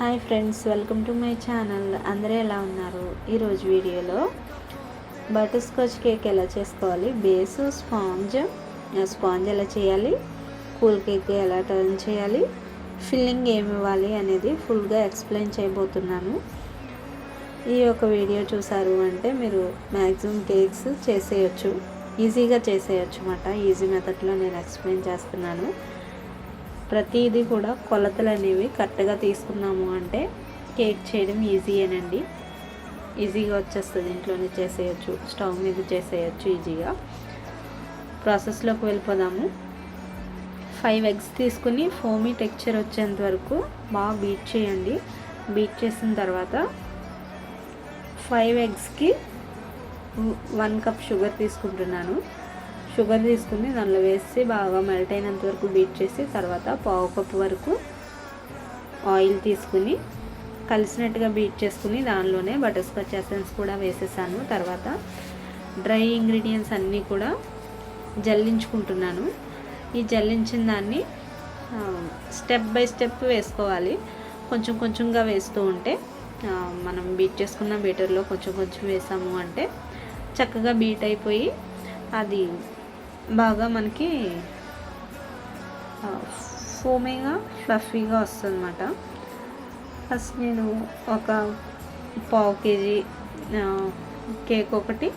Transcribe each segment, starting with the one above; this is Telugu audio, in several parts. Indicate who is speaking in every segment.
Speaker 1: Hi friends, welcome to my channel. అందరూ ఎలా ఉన్నారు? ఈరోజు వీడియోలో బటర్ స్కాచ్ కేక్ ఎలా చేసుకోవాలి, బేసు స్పాంజ్ ఎలా చేయాలి, కూల్ కేక్ ఎలా టర్న్ చేయాలి, ఫిల్లింగ్ ఏమి ఇవ్వాలి అనేది ఫుల్గా ఎక్స్ప్లెయిన్ చేయబోతున్నాను. ఈ యొక్క వీడియో చూసారు అంటే మీరు మ్యాక్సిమం కేక్స్ చేసేయచ్చు, ఈజీగా చేసేయచ్చు అన్నమాట. ఈజీ మెథడ్లో నేను ఎక్స్ప్లెయిన్ చేస్తున్నాను. ప్రతిదీ కూడా కొలతలు అనేవి కరెక్ట్గా తీసుకున్నాము అంటే కేక్ చేయడం ఈజీయేనండి. ఈజీగా వచ్చేస్తుంది, ఇంట్లోనే చేసేయచ్చు, స్టవ్ మీద చేసేయచ్చు ఈజీగా. ప్రాసెస్లోకి వెళ్ళిపోదాము. 5 eggs తీసుకుని ఫోమీ టెక్స్చర్ వచ్చేంత వరకు బాగా బీట్ చేయండి. బీట్ చేసిన తర్వాత 5 eggsకి 1 cup షుగర్ తీసుకుంటున్నాను. షుగర్ తీసుకుని దానిలో వేసి బాగా మెల్ట్ అయినంత వరకు బీట్ చేసి తర్వాత 1/2 cup వరకు ఆయిల్ తీసుకుని కలిసినట్టుగా బీట్ చేసుకుని దానిలోనే బటర్ స్కాచ్ ఎసెన్స్ కూడా వేసేసాను. తర్వాత డ్రై ఇంగ్రీడియంట్స్ అన్నీ కూడా జల్లించుకుంటున్నాను. ఈ జల్లించిన దాన్ని స్టెప్ బై స్టెప్ వేసుకోవాలి. కొంచెం కొంచెంగా వేస్తూ ఉంటే మనం బీట్ చేసుకున్న బీటర్లో కొంచెం కొంచెం వేసాము అంటే చక్కగా బీట్ అయిపోయి అది బాగా మనకి ఫోమీగా ఫ్లఫీగా వస్తుంది అన్నమాట. ఫస్ట్ నేను ఒక 1/2 kg కేక్ ఒకటి,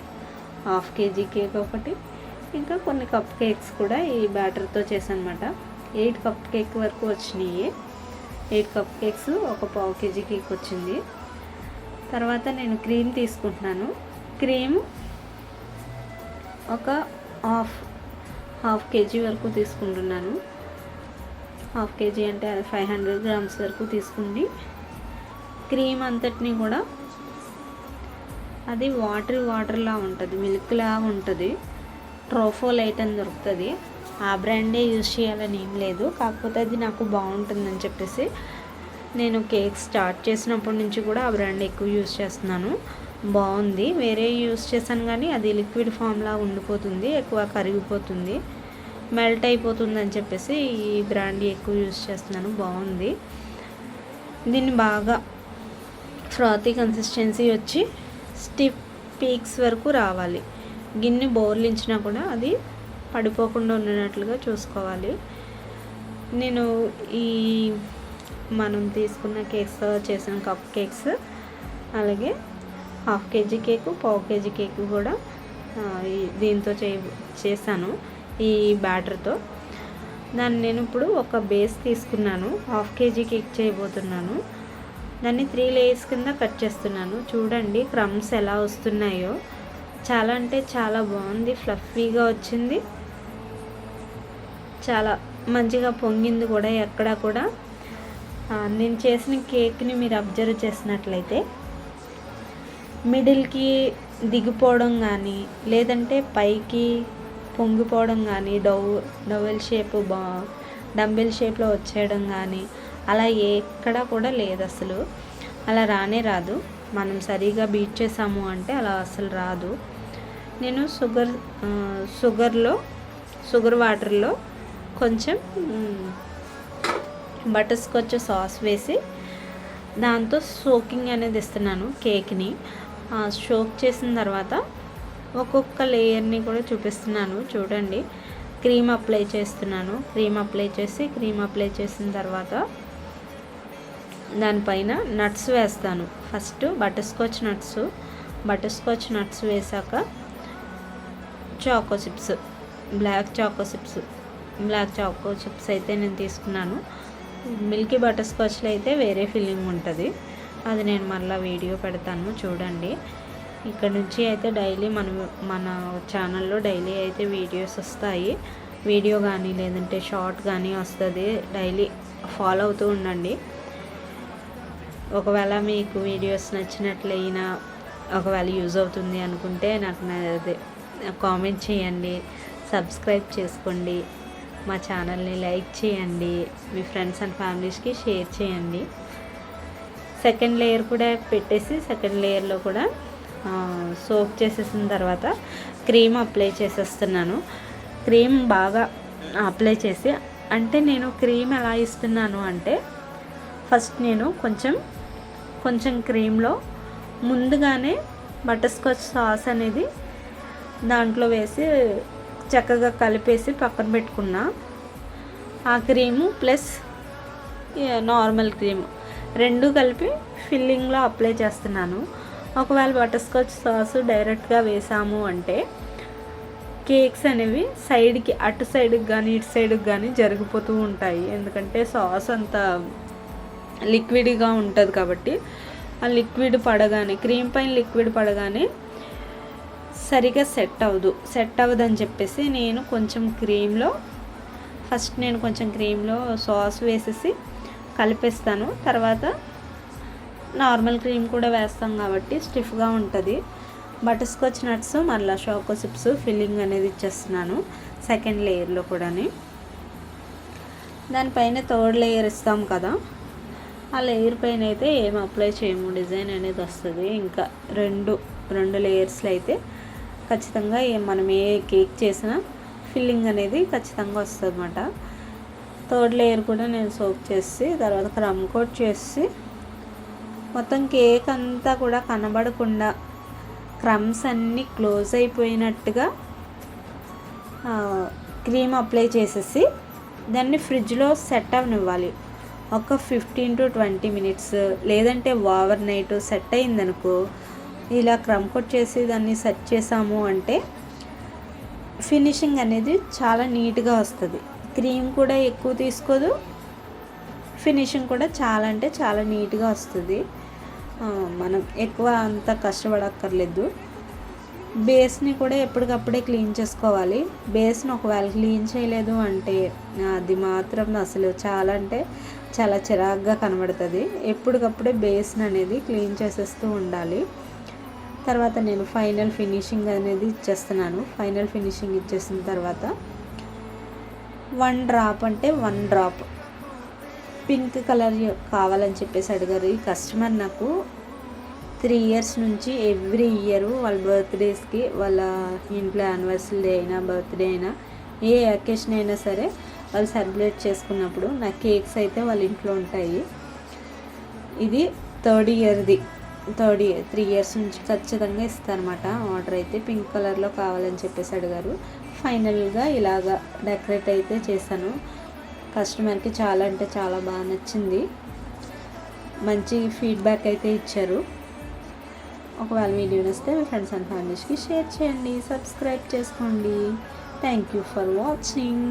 Speaker 1: 1/2 kg కేక్ ఒకటి, ఇంకా కొన్ని కప్ కేక్స్ కూడా ఈ బ్యాటర్తో చేశాను అన్నమాట. 8 cup కేక్ వరకు వచ్చినాయి. 8 cup కేక్స్ ఒక 1/2 kg కేక్ వచ్చింది. తర్వాత నేను క్రీమ్ తీసుకుంటున్నాను. క్రీమ్ ఒక హాఫ్ కేజీ వరకు తీసుకుంటున్నాను. 1/2 kg అంటే 500 grams వరకు తీసుకుంది. క్రీమ్ అంతటిని కూడా అది వాటర్లా ఉంటుంది, మిల్క్లా ఉంటుంది. ట్రోఫోలైట్ అని దొరుకుతుంది. ఆ బ్రాండే యూజ్ చేయాలని ఏం లేదు, కాకపోతే అది నాకు బాగుంటుందని చెప్పేసి నేను కేక్ స్టార్ట్ చేసినప్పటి నుంచి కూడా ఆ బ్రాండ్ ఎక్కువ యూజ్ చేస్తున్నాను. బాగుంది. వేరే యూజ్ చేశాను కానీ అది లిక్విడ్ ఫామ్లా ఉండిపోతుంది, ఎక్కువ కరిగిపోతుంది, మెల్ట్ అయిపోతుంది అని చెప్పేసి ఈ బ్రాండ్ ఎక్కువ యూజ్ చేస్తున్నాను. బాగుంది. దీన్ని బాగా ఫ్రాతీ కన్సిస్టెన్సీ వచ్చి స్టిఫ్ పీక్స్ వరకు రావాలి. గిన్నె బోర్లించినా కూడా అది పడిపోకుండా ఉన్నట్లుగా చూసుకోవాలి. నేను ఈ మనం తీసుకున్న కేక్స్ చేసిన కప్ కేక్స్ అలాగే 1/2 kg కేకు, 1/2 kg కేకు కూడా దీంతో చేశాను ఈ బ్యాటర్తో. దాన్ని నేను ఇప్పుడు ఒక బేస్ తీసుకున్నాను. 1/2 kg కేక్ చేయబోతున్నాను. దాన్ని 3 layers కింద కట్ చేస్తున్నాను. చూడండి క్రమ్స్ ఎలా వస్తున్నాయో, చాలా అంటే చాలా బాగుంది, ఫ్లఫీగా వచ్చింది, చాలా మంచిగా పొంగింది కూడా. ఎక్కడ కూడా నేను చేసిన కేక్ని మీరు అబ్జర్వ్ చేసినట్లయితే మిడిల్కి దిగిపోవడం కానీ లేదంటే పైకి పొంగిపోవడం కానీ డబుల్ షేప్ డంబెల్ షేప్లో వచ్చేయడం కానీ అలా ఎక్కడ కూడా లేదు. అసలు అలా రానే రాదు. మనం సరిగా బీట్ చేసాము అంటే అలా అసలు రాదు. నేను షుగర్ వాటర్లో కొంచెం బటర్ స్కాచ్ సాస్ వేసి దాంతో సోకింగ్ అనేది ఇస్తున్నాను కేక్ని. సోక్ చేసిన తర్వాత ఒక్కొక్క లేయర్ని కూడా చూపిస్తున్నాను. చూడండి, క్రీమ్ అప్లై చేస్తున్నాను. క్రీమ్ అప్లై చేసిన తర్వాత దానిపైన నట్స్ వేస్తాను. ఫస్ట్ బటర్ స్కాచ్ నట్స్ వేసాక బ్లాక్ చాకో చిప్స్ అయితే నేను తీసుకున్నాను. మిల్కీ బటర్ స్కాచ్లో అయితే వేరే ఫిల్లింగ్ ఉంటుంది, అది నేను మళ్ళీ వీడియో పెడతాను చూడండి. ఇక్కడ నుంచి అయితే డైలీ మన ఛానల్లో డైలీ అయితే వీడియోస్ వస్తాయి. వీడియో కానీ లేదంటే షార్ట్ కానీ వస్తుంది. డైలీ ఫాలో అవుతూ ఉండండి. ఒకవేళ మీకు వీడియోస్ నచ్చినట్లయినా, ఒకవేళ యూజ్ అవుతుంది అనుకుంటే నాకు అదే కామెంట్ చేయండి, సబ్స్క్రైబ్ చేసుకోండి, మా ఛానల్ని లైక్ చేయండి, మీ ఫ్రెండ్స్ అండ్ ఫ్యామిలీస్కి షేర్ చేయండి. సెకండ్ లేయర్ కూడా పెట్టేసి సెకండ్ లేయర్లో కూడా సోక్ చేసేసిన తర్వాత క్రీమ్ అప్లై చేసేస్తున్నాను. క్రీమ్ బాగా అప్లై చేసి, అంటే నేను క్రీమ్ ఎలా ఇస్తున్నాను అంటే ఫస్ట్ నేను కొంచెం క్రీమ్లో ముందుగానే బటర్ స్కాచ్ సాస్ అనేది దాంట్లో వేసి చక్కగా కలిపేసి పక్కన పెట్టుకున్నా. ఆ క్రీము ప్లస్ నార్మల్ క్రీము రెండు కలిపి ఫిల్లింగ్లో అప్లై చేస్తున్నాను. ఒకవేళ బటర్ స్కాచ్ సాస్ డైరెక్ట్గా వేసాము అంటే కేక్స్ అనేవి సైడ్కి అటు సైడ్కి కానీ ఇటు సైడ్కి కానీ జరిగిపోతూ ఉంటాయి. ఎందుకంటే సాస్ అంతా లిక్విడ్గా ఉంటుంది కాబట్టి ఆ లిక్విడ్ పడగానే క్రీమ్ పైన లిక్విడ్ పడగానే సరిగా సెట్ అవ్వదని చెప్పేసి నేను కొంచెం క్రీమ్లో సాస్ వేసేసి కలిపేస్తాను. తర్వాత నార్మల్ క్రీమ్ కూడా వేస్తాం కాబట్టి స్టిఫ్గా ఉంటుంది. బటర్ స్కాచ్ నట్స్ మళ్ళీ చాకో చిప్స్ ఫిల్లింగ్ అనేది ఇచ్చేస్తున్నాను సెకండ్ లేయర్లో కూడా. దానిపైన థర్డ్ లేయర్ ఇస్తాం కదా, ఆ లేయర్ పైన అయితే ఏం అప్లై చేయము, డిజైన్ అనేది వస్తుంది. ఇంకా రెండు లేయర్స్లో అయితే ఖచ్చితంగా మనం ఏ కేక్ చేసినా ఫిల్లింగ్ అనేది ఖచ్చితంగా వస్తుంది అన్నమాట. థర్డ్ లేయర్ కూడా నేను సోక్ చేసి తర్వాత క్రమ్ కోట్ చేసి మొత్తం కేక్ అంతా కూడా కనబడకుండా క్రమ్స్ అన్నీ క్లోజ్ అయిపోయినట్టుగా క్రీమ్ అప్లై చేసేసి దాన్ని ఫ్రిడ్జ్లో సెట్ అవ్వనివ్వాలి. ఒక 15 to 20 minutes, లేదంటే ఓవర్ నైట్ సెట్ అయిందనుకో, ఇలా క్రమ్ కోట్ చేసి దాన్ని సెట్ చేసాము అంటే ఫినిషింగ్ అనేది చాలా నీట్గా వస్తుంది. క్రీమ్ కూడా ఎక్కువ తీసుకోదు, ఫినిషింగ్ కూడా చాలా అంటే చాలా నీట్గా వస్తుంది. మనం ఎక్కువ అంత కష్టపడక్కర్లేదు. బేస్ని కూడా ఎప్పటికప్పుడే క్లీన్ చేసుకోవాలి. బేస్ని ఒకవేళ క్లీన్ చేయలేదు అంటే అది మాత్రం అసలు చాలా అంటే చాలా చిరాగ్గా కనబడుతుంది. ఎప్పటికప్పుడే బేస్ని అనేది క్లీన్ చేసేస్తూ ఉండాలి. తర్వాత నేను ఫైనల్ ఫినిషింగ్ అనేది ఇచ్చేస్తున్నాను. ఫైనల్ ఫినిషింగ్ ఇచ్చేసిన తర్వాత 1 డ్రాప్ పింక్ కలర్ కావాలని చెప్పేసి అడిగారు ఈ కస్టమర్. నాకు 3 years నుంచి ఎవ్రీ ఇయర్ వాళ్ళ బర్త్డేస్కి, వాళ్ళ ఇంట్లో యానివర్సరీ అయినా బర్త్డే అయినా ఏ అకేషన్ అయినా సరే వాళ్ళు సెలబ్రేట్ చేసుకున్నప్పుడు నా కేక్స్ అయితే వాళ్ళ ఇంట్లో ఉంటాయి. ఇది థర్డ్ ఇయర్ 3 years నుంచి ఖచ్చితంగా ఇస్తారన్నమాట. ఆర్డర్ అయితే పింక్ కలర్లో కావాలని చెప్పేసి అడిగారు. ఫైనల్గా ఇలాగా డెకరేట్ అయితే చేశాను. కస్టమర్కి చాలా అంటే చాలా బాగా నచ్చింది. మంచి ఫీడ్బ్యాక్ అయితే ఇచ్చారు. ఒకవేళ వీడియో నచ్చితే మీ ఫ్రెండ్స్ అండ్ ఫ్యామిలీస్కి షేర్ చేయండి, సబ్స్క్రైబ్ చేసుకోండి. Thank you for watching.